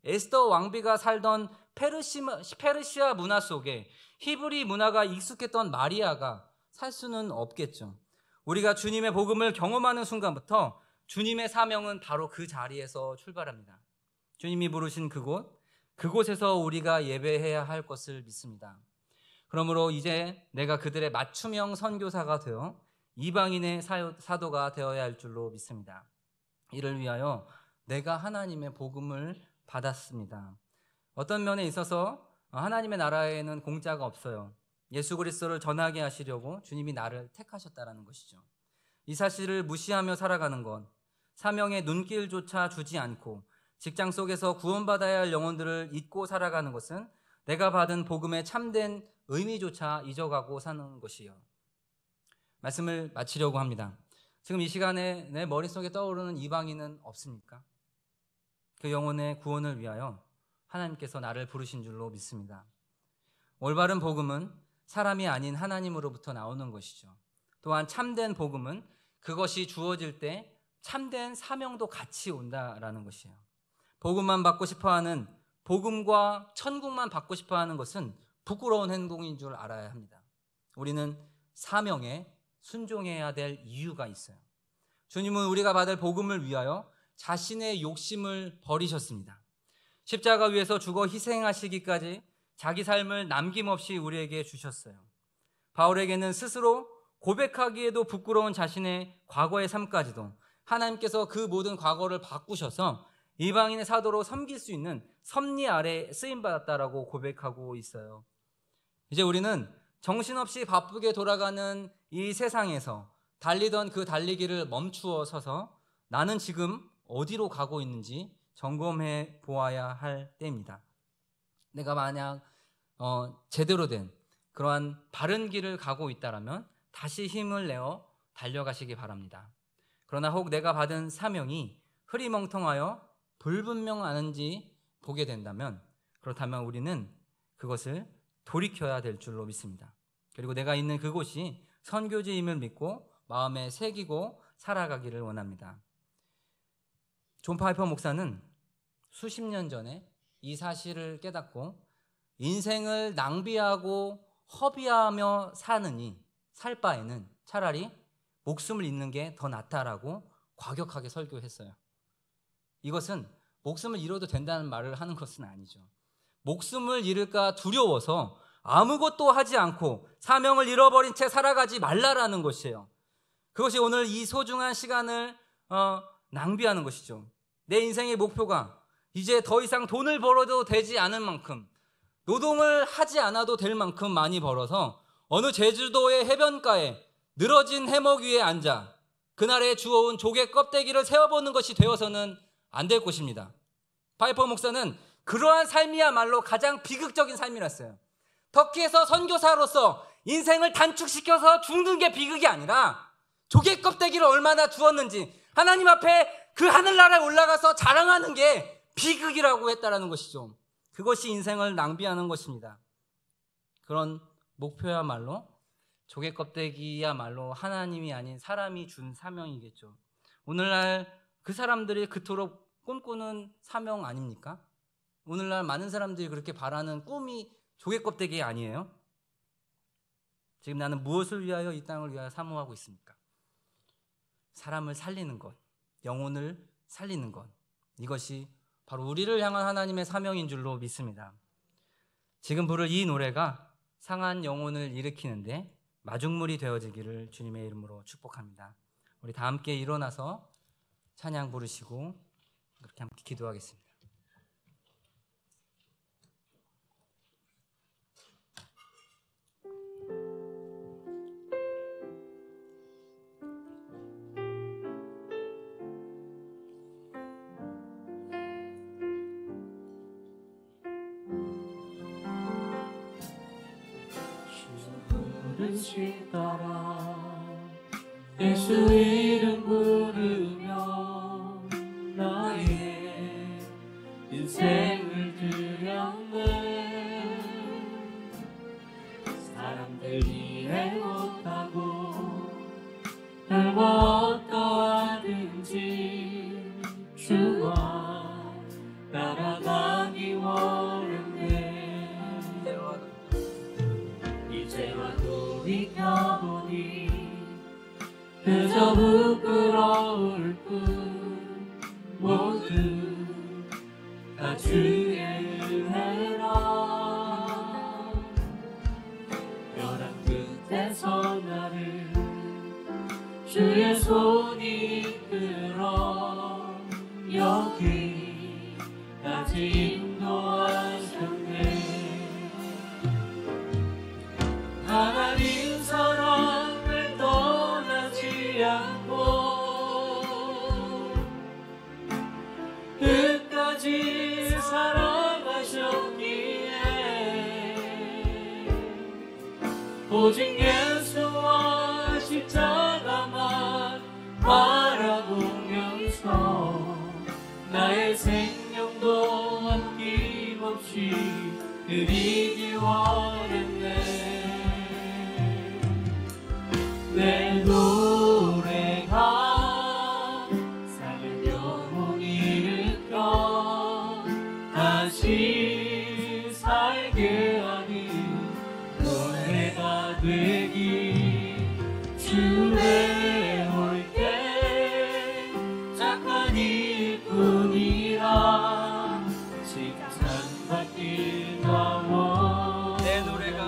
Speaker 3: 에스더 왕비가 살던 페르시아 문화 속에 히브리 문화가 익숙했던 마리아가 살 수는 없겠죠. 우리가 주님의 복음을 경험하는 순간부터 주님의 사명은 바로 그 자리에서 출발합니다. 주님이 부르신 그곳에서 우리가 예배해야 할 것을 믿습니다. 그러므로 이제 내가 그들의 맞춤형 선교사가 되어 이방인의 사도가 되어야 할 줄로 믿습니다. 이를 위하여 내가 하나님의 복음을 받았습니다. 어떤 면에 있어서 하나님의 나라에는 공짜가 없어요. 예수 그리스도를 전하게 하시려고 주님이 나를 택하셨다는 것이죠. 이 사실을 무시하며 살아가는 것, 사명의 눈길조차 주지 않고 직장 속에서 구원받아야 할 영혼들을 잊고 살아가는 것은 내가 받은 복음의 참된 의미조차 잊어가고 사는 것이요. 말씀을 마치려고 합니다. 지금 이 시간에 내 머릿속에 떠오르는 이방인은 없습니까? 그 영혼의 구원을 위하여 하나님께서 나를 부르신 줄로 믿습니다. 올바른 복음은 사람이 아닌 하나님으로부터 나오는 것이죠. 또한 참된 복음은 그것이 주어질 때 참된 사명도 같이 온다라는 것이에요. 복음만 받고 싶어하는, 복음과 천국만 받고 싶어하는 것은 부끄러운 행동인 줄 알아야 합니다. 우리는 사명에 순종해야 될 이유가 있어요. 주님은 우리가 받을 복음을 위하여 자신의 욕심을 버리셨습니다. 십자가 위에서 죽어 희생하시기까지 자기 삶을 남김없이 우리에게 주셨어요. 바울에게는 스스로 고백하기에도 부끄러운 자신의 과거의 삶까지도 하나님께서 그 모든 과거를 바꾸셔서 이방인의 사도로 섬길 수 있는 섭리 아래 쓰임받았다라고 고백하고 있어요. 이제 우리는 정신없이 바쁘게 돌아가는 이 세상에서 달리던 그 달리기를 멈추어 서서 나는 지금 어디로 가고 있는지 점검해 보아야 할 때입니다. 내가 만약 제대로 된 그러한 바른 길을 가고 있다라면 다시 힘을 내어 달려가시기 바랍니다. 그러나 혹 내가 받은 사명이 흐리멍텅하여 불분명하는지 보게 된다면, 그렇다면 우리는 그것을 돌이켜야 될 줄로 믿습니다. 그리고 내가 있는 그곳이 선교지임을 믿고 마음에 새기고 살아가기를 원합니다. 존 파이퍼 목사는 수십 년 전에 이 사실을 깨닫고 인생을 낭비하고 허비하며 사느니 살 바에는 차라리 목숨을 잃는 게 더 낫다라고 과격하게 설교했어요. 이것은 목숨을 잃어도 된다는 말을 하는 것은 아니죠. 목숨을 잃을까 두려워서 아무것도 하지 않고 사명을 잃어버린 채 살아가지 말라라는 것이에요. 그것이 오늘 이 소중한 시간을 낭비하는 것이죠. 내 인생의 목표가 이제 더 이상 돈을 벌어도 되지 않을 만큼, 노동을 하지 않아도 될 만큼 많이 벌어서 어느 제주도의 해변가에 늘어진 해먹 위에 앉아 그날에 주워온 조개 껍데기를 세어보는 것이 되어서는 안 될 것입니다. 파이퍼 목사는 그러한 삶이야말로 가장 비극적인 삶이랬어요. 터키에서 선교사로서 인생을 단축시켜서 죽는 게 비극이 아니라 조개 껍데기를 얼마나 주었는지 하나님 앞에 그 하늘나라에 올라가서 자랑하는 게 비극이라고 했다라는 것이죠. 그것이 인생을 낭비하는 것입니다. 그런 목표야말로 조개 껍데기야말로 하나님이 아닌 사람이 준 사명이겠죠. 오늘날 그 사람들이 그토록 꿈꾸는 사명 아닙니까? 오늘날 많은 사람들이 그렇게 바라는 꿈이 조개 껍데기 아니에요? 지금 나는 무엇을 위하여 이 땅을 위하여 사모하고 있습니까? 사람을 살리는 것, 영혼을 살리는 것, 이것이 바로 우리를 향한 하나님의 사명인 줄로 믿습니다. 지금 부를 이 노래가 상한 영혼을 일으키는데 마중물이 되어지기를 주님의 이름으로 축복합니다. 우리 다 함께 일어나서 찬양 부르시고 그렇게 함께 기도하겠습니다.
Speaker 2: 부르심 따라 예수 이름 부르며 나의 인생을 드렸네. 사람들이 해못하고 별과 어떠하든지 주와 따라가기 원했네. 이제와 돌이켜보니 그저 부끄러울 뿐 모두 다 주의 은혜라. 벼랑 끝에서 나를 주의 손이 이끌어 여기까지 인도하셨네. 하나님 사랑을 떠나지 않고 끝까지 사랑하셨기에 오직 예수와 십자가만 바라보면서 나의 생명도 아낌없이 드리기 원했네. 내 노래가 사는 영혼이 일으켜 다시 살게 하는 노래가 되기 주의 올게 착한 이뿐이라 칭찬받기 나와.
Speaker 3: 내 노래가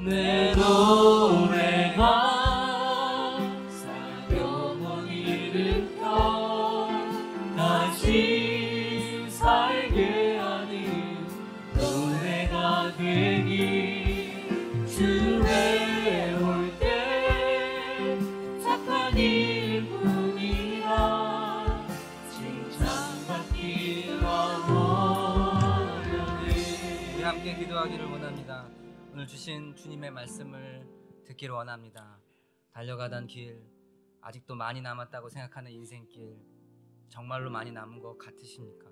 Speaker 2: 내 노래가 산 영혼이 일으켜 다시
Speaker 4: 괜히 주에 올 때 착한 일뿐이라 칭찬받기가 어려네.
Speaker 3: 우리 함께 기도하기를 원합니다. 오늘 주신 주님의 말씀을 듣기를 원합니다. 달려가던 길, 아직도 많이 남았다고 생각하는 인생길, 정말로 많이 남은 것 같으십니까?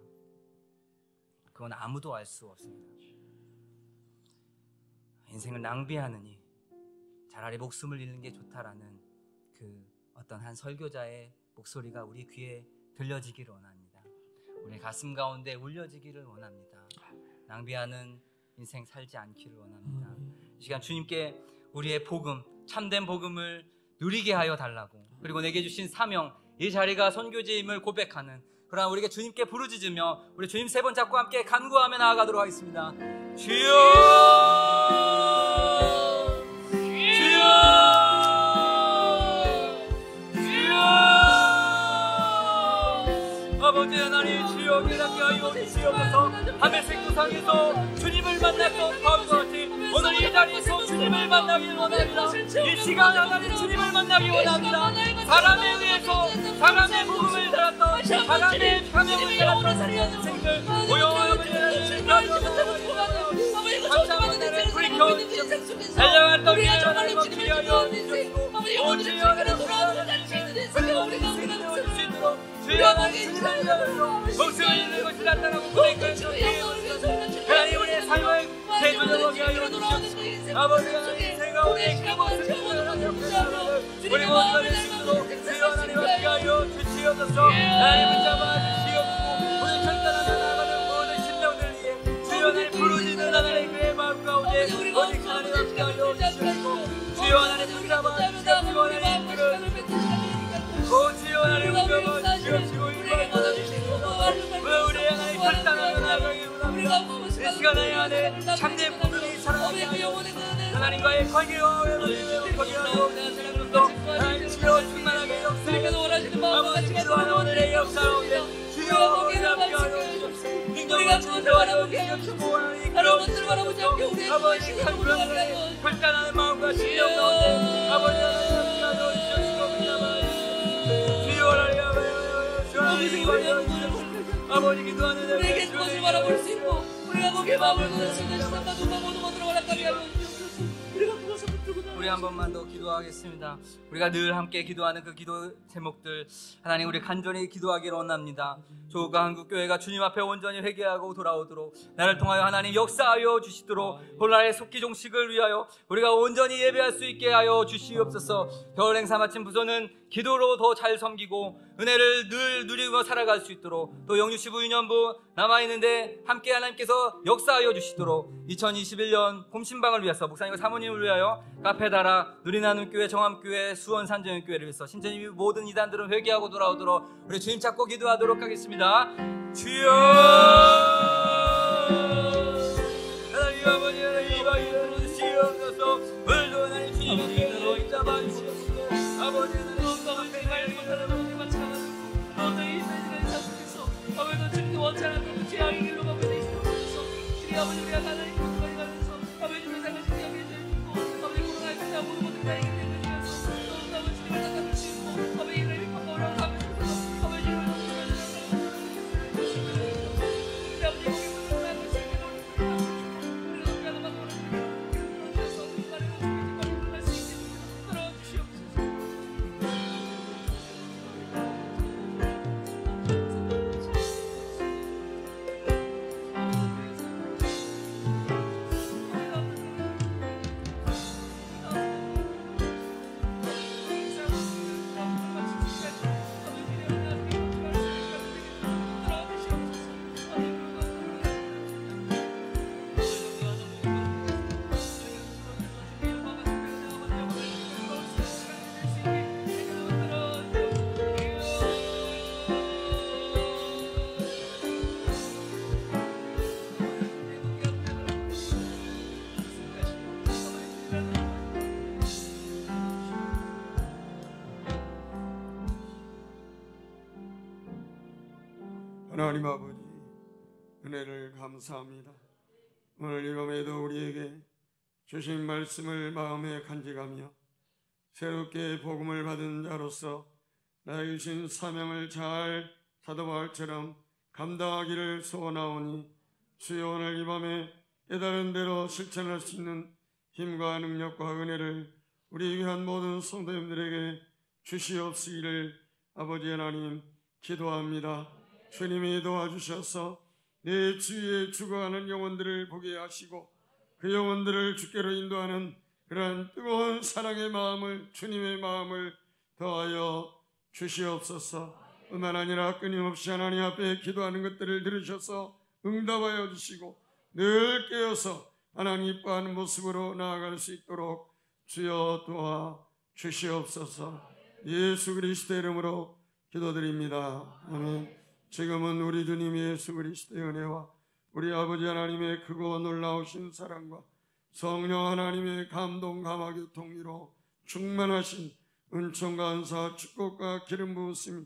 Speaker 3: 그건 아무도 알 수 없습니다. 인생을 낭비하느니 차라리 목숨을 잃는 게 좋다라는 그 어떤 한 설교자의 목소리가 우리 귀에 들려지기를 원합니다. 우리 가슴 가운데 울려지기를 원합니다. 낭비하는 인생 살지 않기를 원합니다. 이 시간 주님께 우리의 복음, 참된 복음을 누리게 하여 달라고, 그리고 내게 주신 사명, 이 자리가 선교지임을 고백하는, 그러나 우리에게 주님께 부르짖으며 우리 주님 세 번 잡고 함께 간구하며 나아가도록 하겠습니다. 주여, 주여, 주여. 아버지 하나님, 주여 깨닫게 하여 주시옵소서. 하늘색 구상에서 주님을 만났던 바울과 같이 오늘 이 자리에서 주님을 만나길 원합니다. 이 시간 하나님 주님을 만나길 원합니다. 사람에 의해서 사람의 복음을 달았던, 사람의 감명을 달았던 인생들 모여 아버지를 감사합니다. 불이켜 주시옵소서. 달려갔던 길 하나님 멈추게 하여 주시옵소서. 오 주여 하나님 주여 하나님 목숨을 잃는 것이 낫다라고 고백할 수 없게 하나님 우리의 삶을 되돌아보게 하여 주시옵소서. 아버지 하나님 제가 우리의 그 모습을 우리 모두의 스스로 주여 하나님 함께 하여 주시옵소서. 하나님 붙잡아 주시옵소서. 오늘 결단하며 나아가는 모든 심령들 위해 주여 하나님 부르짖는 하나님 그의 마음 가운데 오직 하나님 함께 하여 주시옵소서. 주여 하나님 붙잡아 주시옵소서. 하나님 오 주여 하나님 붙잡아 주시옵소서. 우리 하나님 결단하며 나아가길 원합니다. 이 시간에 안에 참된 복음이 살아나게 하여 하나님과의 관계와 거기하여 하나님 주여 충만하게 역사하시고 아버지 기도하는 오늘의 역사 가운데 주여 우리 함께 하여 주옵소서. 우리가 주님을 바라보게 하여 주옵소서. 여러분들을 바라보지 않게 우리의 아버지 간구를 결단하는 마음과 심령 가운데 아버지 하나님 함께 하여 주옵소서. 주여 하나님 아버지 기도하는
Speaker 4: 우리에게 그것을 바라볼 수 있고 우리가 거기에 마음을 걷을 수 있는 시간과 눈과 모든 것들을 허락하게 하여 주옵소서. 우리가 그것을 붙들고
Speaker 3: 우리 한 번만 더 기도하겠습니다. 우리가 늘 함께 기도하는 그 기도 제목들 하나님 우리 간절히 기도하기를 원합니다. 조국과 한국교회가 주님 앞에 온전히 회개하고 돌아오도록 나를 통하여 하나님 역사하여 주시도록 오늘날의 속기 종식을 위하여 우리가 온전히 예배할 수 있게 하여 주시옵소서. 겨울 행사 마친 부서는 기도로 더 잘 섬기고 은혜를 늘 누리고 살아갈 수 있도록 또 영유시부 유년부 남아있는데 함께 하나님께서 역사하여 주시도록 2021년 봄신방을 위해서 목사님과 사모님을 위하여 카페다라 누리나눔교회 정함교회 수원산정교회를 위해서 신천지 모든 이단들은 회개하고 돌아오도록 우리 주님 찾고 기도하도록 하겠습니다. 주여 하나님 아버지 하나님 이방인을 주시옵소서. 오늘도 하나님 주님의 기회로 인잡아 주시옵소서. 아버지 하나님 아버지도 주님도 원치 않았던 죄악의 길로 가고 있는 이 시대에서 주님 아버지 우리가 하나님 가까이 가면서 아버지 주님의 삶을 지키게 해주시고 아버지 코로나에 끝나 모든 것들 다 이기게 해주셔서 또 아버지 주님을 닦아주시고 아버지 이를 믿고 오라고 하면서 아버지 주님을 닦아주시고 우리 아버지 거기 모든 사람을 지키게 해주시고 우리가 우리가 가만히 오라고 하면서 우리가 할 수 있게 돌아와 주시옵소서.
Speaker 1: 하나님 아버지 은혜를 감사합니다. 오늘 이 밤에도 우리에게 주신 말씀을 마음에 간직하며 새롭게 복음을 받은 자로서 나에게 주신 사명을 잘 사도 바울처럼 감당하기를 소원하오니 주여 오늘 이 밤에 깨달은 대로 실천할 수 있는 힘과 능력과 은혜를 우리 귀한 모든 성도님들에게 주시옵시기를 아버지 하나님 기도합니다. 주님이 도와주셔서 내 주위에 죽어가는 영혼들을 보게 하시고 그 영혼들을 주께로 인도하는 그러한 뜨거운 사랑의 마음을, 주님의 마음을 더하여 주시옵소서. 뿐만 아니라 끊임없이 하나님 앞에 기도하는 것들을 들으셔서 응답하여 주시고 늘 깨어서 하나님 이뻐하는 모습으로 나아갈 수 있도록 주여 도와 주시옵소서. 예수 그리스도의 이름으로 기도드립니다. 아멘. 지금은 우리 주님 예수 그리스도의 은혜와 우리 아버지 하나님의 크고 놀라우신 사랑과 성령 하나님의 감동 감화 교통으로 충만하신 은총과 은사 축복과 기름 부으심이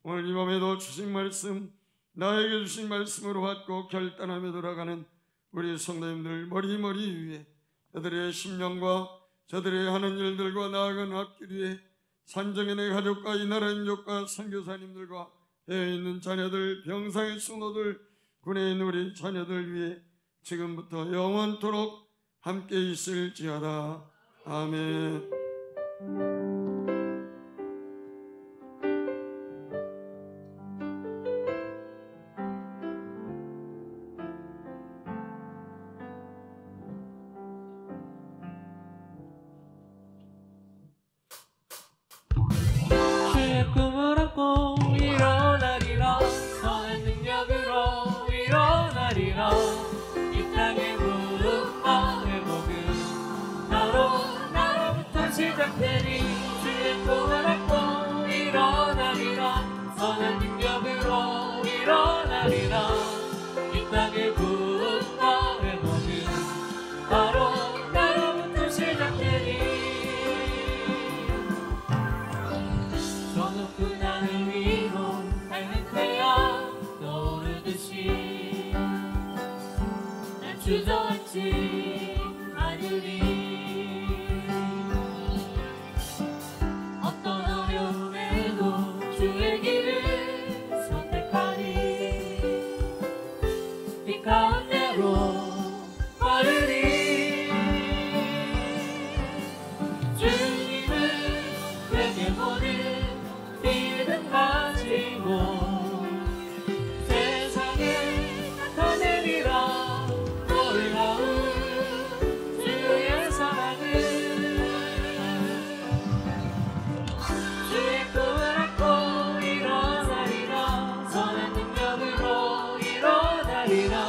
Speaker 1: 오늘 이 밤에도 주신 말씀, 나에게 주신 말씀으로 받고 결단하며 돌아가는 우리 성도님들 머리머리 위에 저들의 심령과 저들의 하는 일들과 나아가는 앞길 위에 산정의 내 가족과 이 나라 민족과 선교사님들과 해외에 있는 자녀들, 병상의 성도들, 군에 있는 우리 자녀들 위해 지금부터 영원토록 함께 있을지어다. 아멘.
Speaker 2: 주의 꿈을 안고 일어나리라. 선한 능력으로 일어나리라. 이 땅의 부흥과 회복은 나로부터 시작되리. 주의 꿈을 안고 일어나리라. 선한 능력으로 일어나리라. 이 땅의 부흥과 회복은 나로부터 시작되리. 저 높은 하늘 위로 밝은 태양 떠오르듯이 날 주저앉지 않으리. 어떤 어려움에도 주의 길을 선택하리. 이 가운데로 걸으리. 주님은 내게 모든 믿음 가지고 세상에 나타내리라. 놀라운 주의 사랑을. 주의 꿈을 안고 일어나리라. 선한 능력으로 일어나리라.